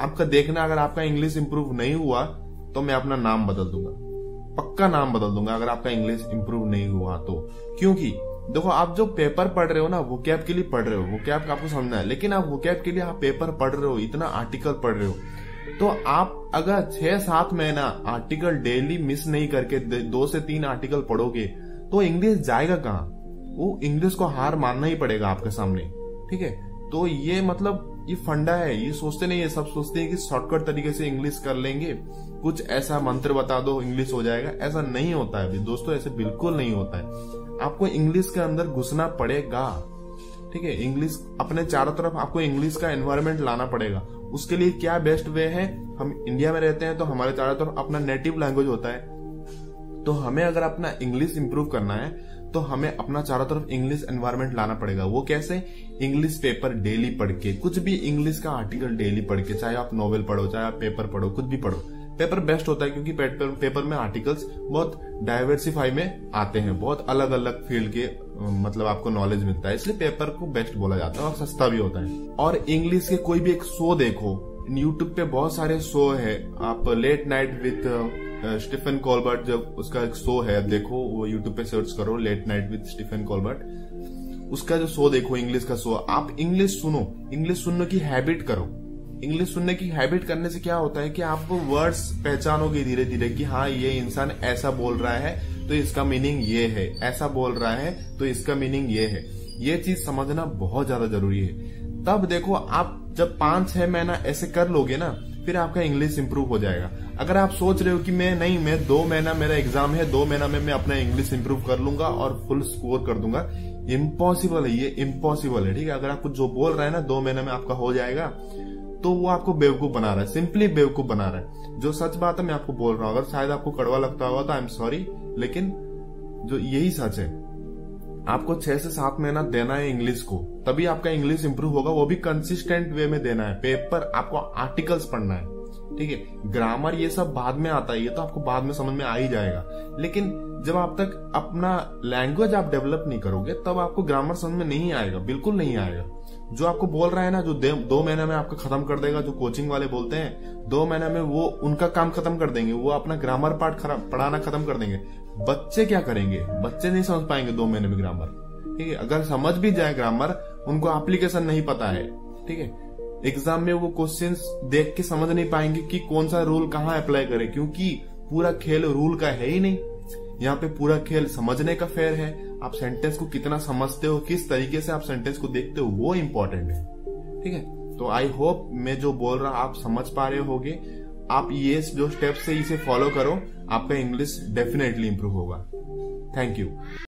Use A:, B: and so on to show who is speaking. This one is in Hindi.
A: आपका देखना, अगर आपका इंग्लिश इंप्रूव नहीं हुआ तो मैं अपना नाम बदल दूंगा, पक्का नाम बदल दूंगा अगर आपका इंग्लिश इंप्रूव नहीं हुआ तो। क्योंकि देखो, आप जो पेपर पढ़ रहे हो ना, वोकैब के लिए पढ़ रहे हो, वोकैब आपको समझना है, लेकिन आप वोकैब के लिए आप पेपर पढ़ रहे हो, इतना आर्टिकल पढ़ रहे हो, तो आप अगर 6-7 महीना आर्टिकल डेली मिस नहीं करके 2 से 3 आर्टिकल पढ़ोगे तो इंग्लिश जाएगा कहाँ? वो इंग्लिश को हार मानना ही पड़ेगा आपके सामने। ठीक है, तो ये मतलब ये फंडा है। ये सोचते नहीं है, सब सोचते हैं कि शॉर्टकट तरीके से इंग्लिश कर लेंगे, कुछ ऐसा मंत्र बता दो इंग्लिश हो जाएगा। ऐसा नहीं होता है दोस्तों, ऐसे बिल्कुल नहीं होता है। आपको इंग्लिश के अंदर घुसना पड़ेगा। ठीक है, इंग्लिश अपने चारों तरफ आपको इंग्लिश का एनवायरनमेंट लाना पड़ेगा। उसके लिए क्या बेस्ट वे है, हम इंडिया में रहते हैं तो हमारे चारों तरफ अपना नेटिव लैंग्वेज होता है, तो हमें अगर अपना इंग्लिश इंप्रूव करना है तो हमें अपना चारों तरफ इंग्लिश एनवायरनमेंट लाना पड़ेगा। वो कैसे? इंग्लिश पेपर डेली पढ़ के, कुछ भी इंग्लिश का आर्टिकल डेली पढ़ के, चाहे आप नॉवेल पढ़ो, चाहे आप पेपर पढ़ो, कुछ भी पढ़ो। पेपर बेस्ट होता है क्योंकि पेपर में आर्टिकल्स बहुत डाइवर्सिफाई में आते हैं, बहुत अलग अलग फील्ड के मतलब आपको नॉलेज मिलता है, इसलिए पेपर को बेस्ट बोला जाता है और सस्ता भी होता है। और इंग्लिश के कोई भी एक शो देखो, यूट्यूब पे बहुत सारे शो है, आप late night with Stephen Colbert, जब उसका एक शो है देखो, वो यूट्यूब पे सर्च करो late night with Stephen Colbert, उसका जो शो देखो इंग्लिश का शो, आप इंग्लिश सुनो, इंग्लिश सुनने की हैबिट करो। इंग्लिश सुनने की हैबिट करने से क्या होता है कि आप वर्ड्स पहचानोगे धीरे धीरे कि हाँ ये इंसान ऐसा बोल रहा है तो इसका मीनिंग ये है, ऐसा बोल रहा है तो इसका मीनिंग ये है। ये चीज समझना बहुत ज्यादा जरूरी है। तब देखो, आप जब 5-6 महीना ऐसे कर लोगे ना, फिर आपका इंग्लिश इंप्रूव हो जाएगा। अगर आप सोच रहे हो कि मैं 2 महीना मेरा एग्जाम है, 2 महीना में मैं अपना इंग्लिश इंप्रूव कर लूंगा और फुल स्कोर कर दूंगा, इम्पॉसिबल है, ये इम्पॉसिबल है। ठीक है, अगर आपको जो बोल रहा है ना 2 महीने में आपका हो जाएगा, तो वो आपको बेवकूफ बना रहा है, सिंपली बेवकूफ बना रहा है। जो सच बात है मैं आपको बोल रहा हूँ, अगर शायद आपको कड़वा लगता होगा तो आई एम सॉरी, लेकिन जो यही सच है। आपको 6 से 7 महीना देना है इंग्लिश को, तभी आपका इंग्लिश इंप्रूव होगा, वो भी कंसिस्टेंट वे में देना है। पेपर आपको आर्टिकल्स पढ़ना है। ठीक है, ग्रामर ये सब बाद में आता है, ये तो आपको बाद में समझ में आ ही जाएगा, लेकिन जब आप तक अपना लैंग्वेज आप डेवलप नहीं करोगे तब आपको ग्रामर समझ में नहीं आएगा, बिल्कुल नहीं आएगा। जो आपको बोल रहा है ना, जो 2 महीने में आपका खत्म कर देगा, जो कोचिंग वाले बोलते हैं 2 महीने में वो उनका काम खत्म कर देंगे, वो अपना ग्रामर पार्ट पढ़ाना खत्म कर देंगे। बच्चे क्या करेंगे? बच्चे नहीं समझ पाएंगे 2 महीने में ग्रामर। ठीक है, अगर समझ भी जाए ग्रामर, उनको एप्लीकेशन नहीं पता है। ठीक है, एग्जाम में वो क्वेश्चंस देख के समझ नहीं पाएंगे कि कौन सा रूल कहाँ अप्लाई करे, क्योंकि पूरा खेल रूल का है ही नहीं। यहाँ पे पूरा खेल समझने का फेयर है। आप सेंटेंस को कितना समझते हो, किस तरीके से आप सेंटेंस को देखते हो, वो इम्पोर्टेंट है। ठीक है, तो आई होप मैं जो बोल रहा आप समझ पा रहे होगे। आप ये जो स्टेप्स है इसे फॉलो करो, आपका इंग्लिश डेफिनेटली इंप्रूव होगा। Thank you.